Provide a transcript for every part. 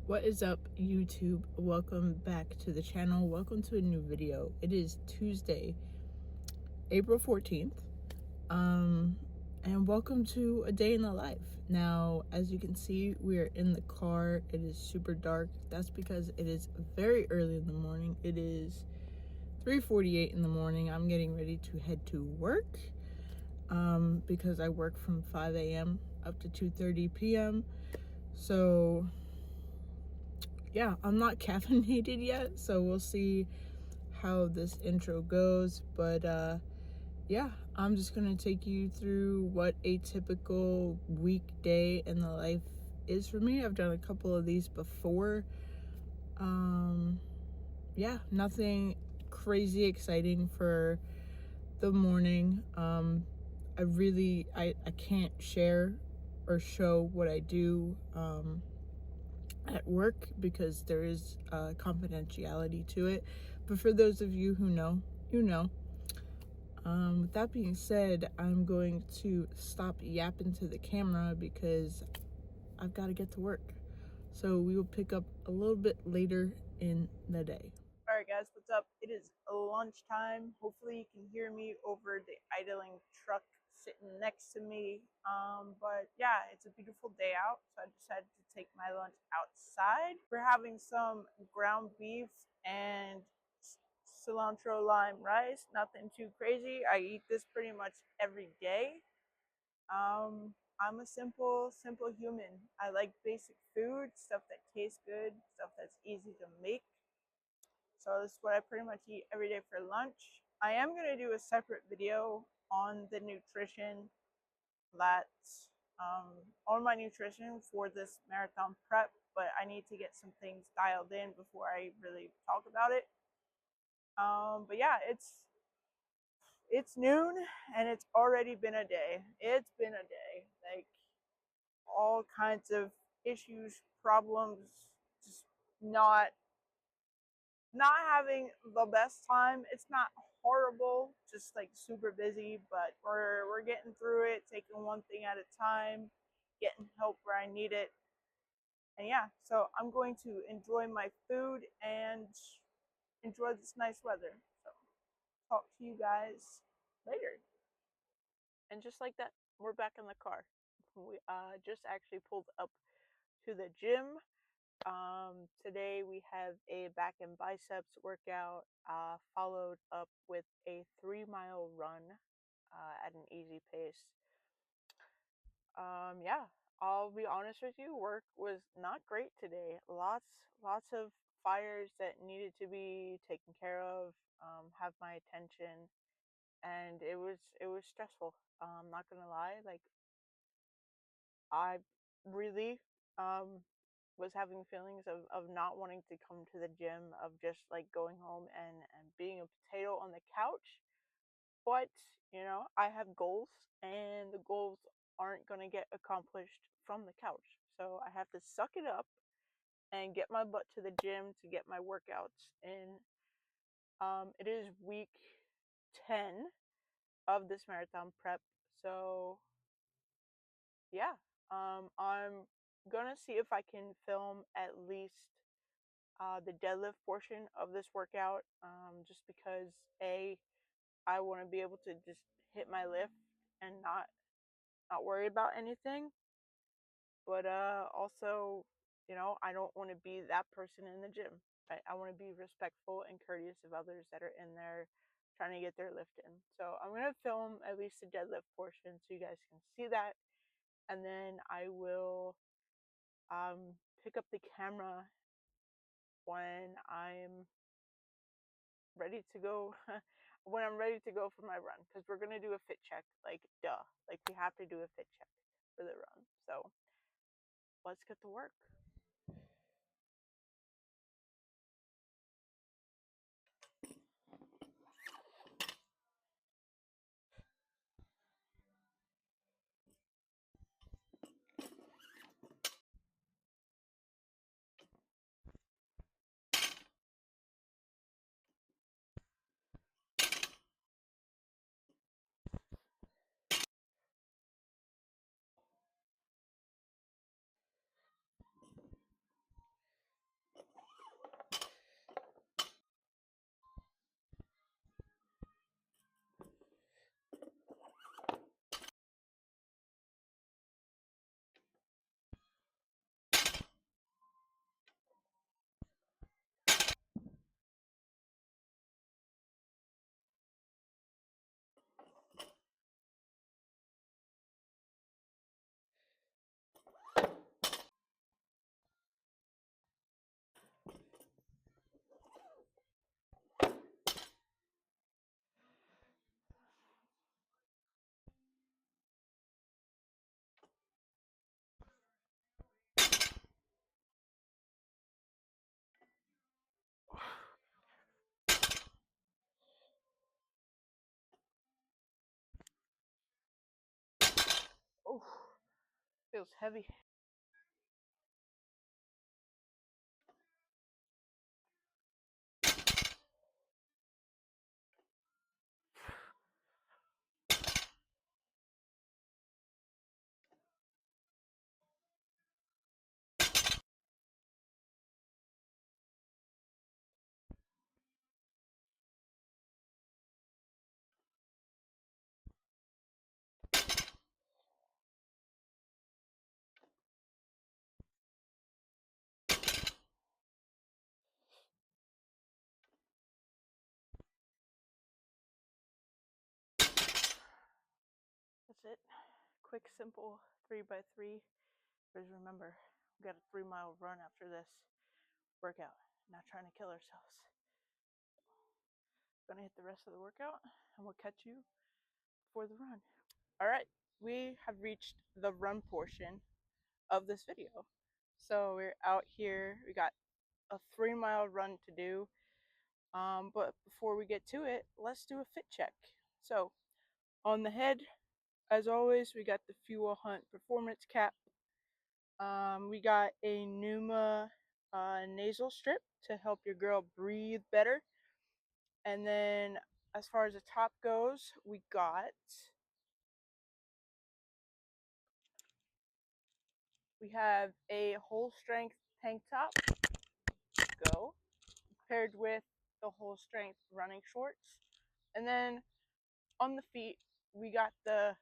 What is up, YouTube? Welcome back to the channel. Welcome to a new video. It is Tuesday, April 14th. And welcome to a day in the life. Now, as you can see, we are in the car. It is super dark. That's because it is very early in the morning. It is 3:48 in the morning. I'm getting ready to head to work because I work from 5 a.m. up to 2:30 p.m. So yeah, I'm not caffeinated yet, so we'll see how this intro goes. But yeah, I'm just gonna take you through what a typical weekday in the life is for me. I've done a couple of these before. Yeah, nothing crazy exciting for the morning. I can't share or show what I do at work because there is confidentiality to it. But for those of you who know, you know. With that being said, I'm going to stop yapping to the camera because I've got to get to work. So we will pick up a little bit later in the day. Alright guys, what's up? It is lunchtime. Hopefully you can hear me over the idling truck sitting next to me. But yeah, it's a beautiful day out, so I decided to take my lunch outside. We're having some ground beef and cilantro lime rice. Nothing too crazy. I eat this pretty much every day. I'm a simple human. I like basic food, stuff that tastes good, stuff that's easy to make. So this is what I pretty much eat every day for lunch. I am going to do a separate video on the nutrition that's on my nutrition for this marathon prep, but I need to get some things dialed in before I really talk about it. But yeah, it's noon and it's already been a day. It's been a day. Like all kinds of issues, problems, just not having the best time. It's not horrible, just like super busy, but we're getting through it, taking one thing at a time, getting help where I need it. And yeah, so I'm going to enjoy my food and enjoy this nice weather. So talk to you guys later. And just like that, we're back in the car. We just actually pulled up to the gym. Today we have a back and biceps workout, followed up with a 3-mile run at an easy pace. Yeah, I'll be honest with you, work was not great today. Lots of fires that needed to be taken care of, have my attention, and it was stressful. Not gonna lie, like I really was having feelings of not wanting to come to the gym, of just like going home and being a potato on the couch. But, I have goals and the goals aren't going to get accomplished from the couch. So I have to suck it up and get my butt to the gym to get my workouts in. It is week 10 of this marathon prep. So yeah, I'm gonna see if I can film at least the deadlift portion of this workout, just because I want to be able to just hit my lift and not worry about anything. But also, I don't want to be that person in the gym. I want to be respectful and courteous of others that are in there trying to get their lift in. So I'm gonna film at least the deadlift portion so you guys can see that, and then I will pick up the camera when I'm ready to go when I'm ready to go for my run, because we're gonna do a fit check, like duh, like we have to do a fit check for the run. So let's get to work. Feels heavy. That's it. Quick, simple 3x3. Because remember, we got a 3-mile run after this workout. Not trying to kill ourselves. Gonna hit the rest of the workout and we'll catch you for the run. All right, we have reached the run portion of this video. So we're out here. We got a 3-mile run to do. But before we get to it, let's do a fit check. So on the head, as always, we got the Fuel Hunt Performance Cap. We got a Pneuma nasal strip to help your girl breathe better. And then as far as the top goes, we have a whole strength tank top, go, paired with the whole strength running shorts. And then on the feet, we got the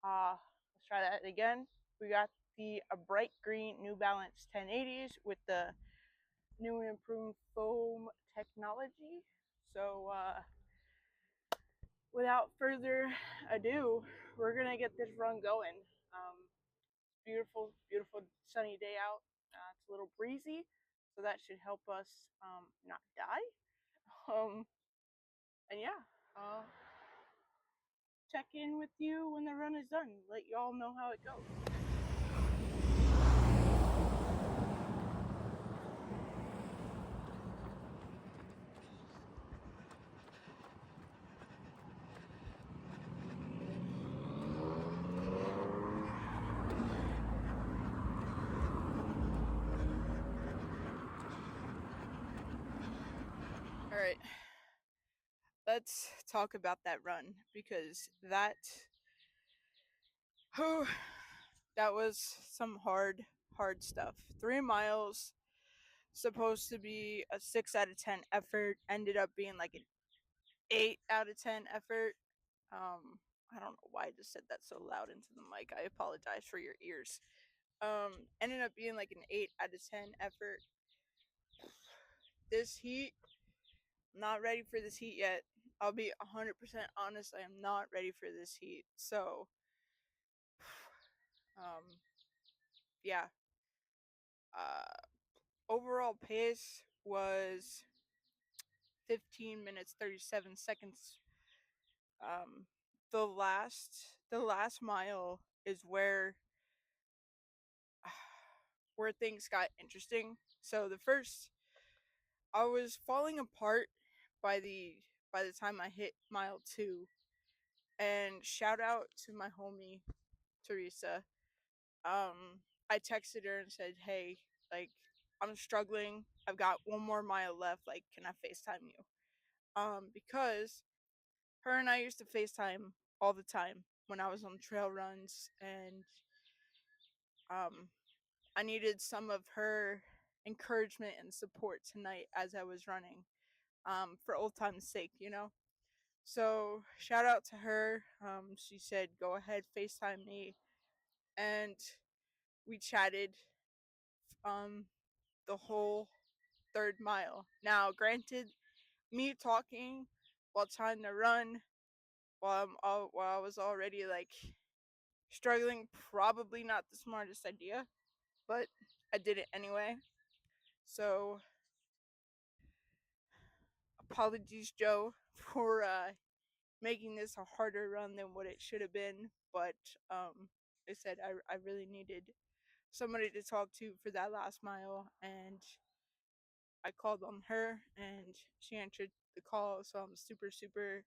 let's try that again. We got the bright green New Balance 1080s with the new and improved foam technology. So without further ado, we're gonna get this run going. Beautiful, beautiful sunny day out. It's a little breezy, so that should help us not die. And yeah, check in with you when the run is done. Let y'all know how it goes. All right, let's talk about that run because that was some hard stuff. 3 miles, supposed to be a 6 out of 10 effort, ended up being like an 8 out of 10 effort. I don't know why I just said that so loud into the mic. I apologize for your ears. Ended up being like an 8 out of 10 effort. This heat, not ready for this heat yet. I'll be 100% honest, I am not ready for this heat. So, yeah. Overall pace was 15 minutes 37 seconds. The last mile is where things got interesting. So the first, I was falling apart by the time I hit mile 2. And shout out to my homie Teresa. I texted her and said, "Hey, like, I'm struggling. I've got 1 more mile left. Like, can I FaceTime you?" Because her and I used to FaceTime all the time when I was on trail runs, and I needed some of her encouragement and support tonight as I was running, for old time's sake, you know? So, shout out to her. She said, "Go ahead, FaceTime me." And we chatted the whole 3rd mile. Now, granted, me talking while trying to run while I was already like struggling, probably not the smartest idea, but I did it anyway. So, apologies, Joe, for making this a harder run than what it should have been. But I said I really needed somebody to talk to for that last mile, and I called on her, and she answered the call. So I'm super, super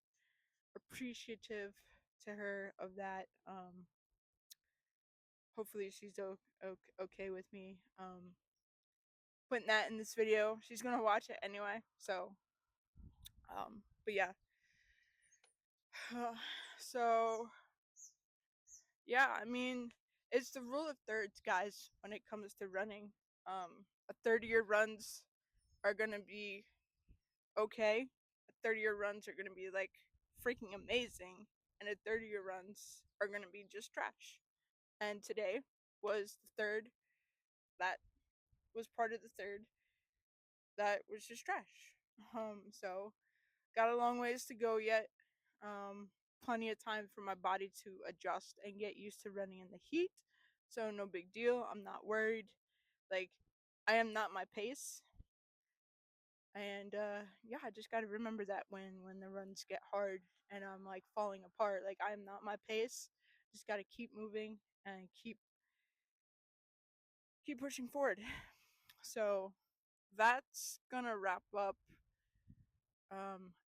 appreciative to her of that. hopefully she's okay with me putting that in this video. She's gonna watch it anyway, so but yeah. So yeah, I mean, it's the rule of thirds, guys, when it comes to running. A third of your runs are gonna be okay. A third of your runs are gonna be like freaking amazing, and a third of your runs are gonna be just trash. And today was the third that was part of the third that was just trash. So got a long ways to go yet. Plenty of time for my body to adjust and get used to running in the heat. So no big deal. I'm not worried. Like, I am not my pace. And yeah, I just got to remember that when the runs get hard and I'm like falling apart, like I am not my pace. Just got to keep moving and keep pushing forward. So that's gonna wrap up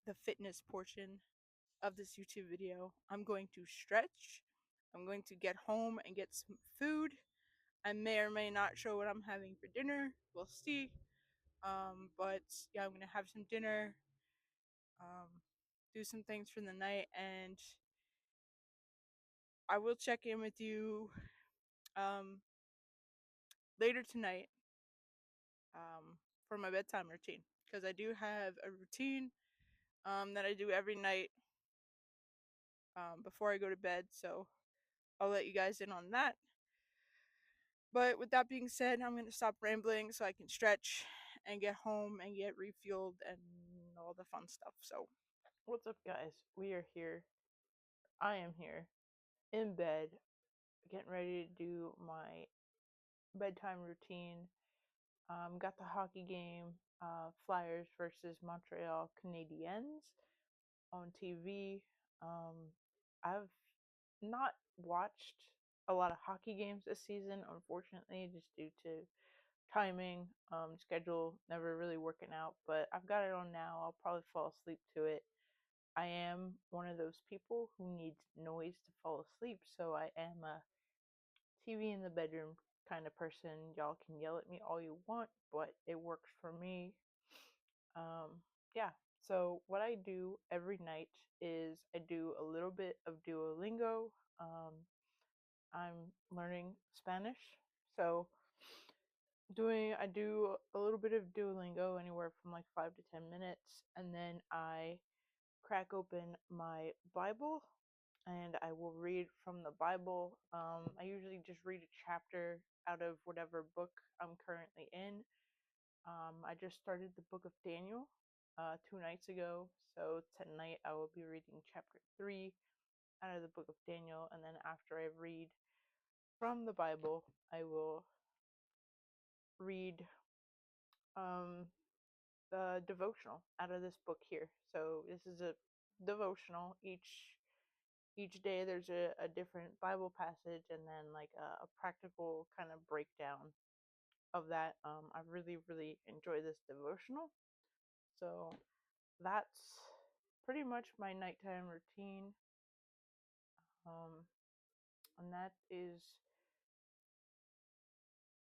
the fitness portion of this YouTube video. I'm going to stretch. I'm going to get home and get some food. I may or may not show what I'm having for dinner. We'll see. But yeah, I'm gonna have some dinner, um, do some things for the night, and I will check in with you um, later tonight for my bedtime routine, because I do have a routine that I do every night before I go to bed. So I'll let you guys in on that. But with that being said, I'm going to stop rambling so I can stretch and get home and get refueled and all the fun stuff. So, what's up, guys? We are here. I am here in bed, getting ready to do my bedtime routine. Got the hockey game, Flyers versus Montreal Canadiens on TV. I've not watched a lot of hockey games this season, unfortunately, just due to timing, schedule never really working out, but I've got it on now. I'll probably fall asleep to it. I am one of those people who needs noise to fall asleep, so I am a TV in the bedroom kind of person. Y'all can yell at me all you want, but it works for me. Yeah, so what I do every night is I do a little bit of Duolingo. I'm learning Spanish, so I do a little bit of Duolingo, anywhere from like 5 to 10 minutes, and then I crack open my Bible and I will read from the Bible. I usually just read a chapter out of whatever book I'm currently in. I just started the book of Daniel 2 nights ago, so tonight I will be reading chapter 3 out of the book of Daniel, and then after I read from the Bible, I will read um, the devotional out of this book here. So this is a devotional. Each day there's a different Bible passage and then like a practical kind of breakdown of that. I really enjoy this devotional. So that's pretty much my nighttime routine. Um, and that is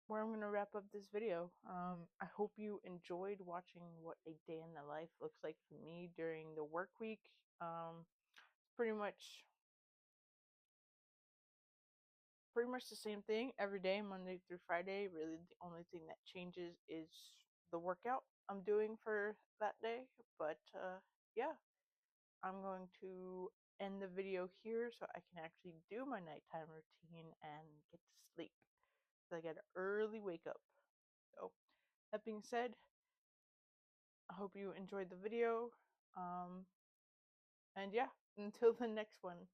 where I'm gonna wrap up this video. I hope you enjoyed watching what a day in the life looks like for me during the work week. Pretty much the same thing every day, Monday through Friday. Really, the only thing that changes is the workout I'm doing for that day. But yeah, I'm going to end the video here so I can actually do my nighttime routine and get to sleep. So I get an early wake up. So that being said, I hope you enjoyed the video. And yeah, until the next one.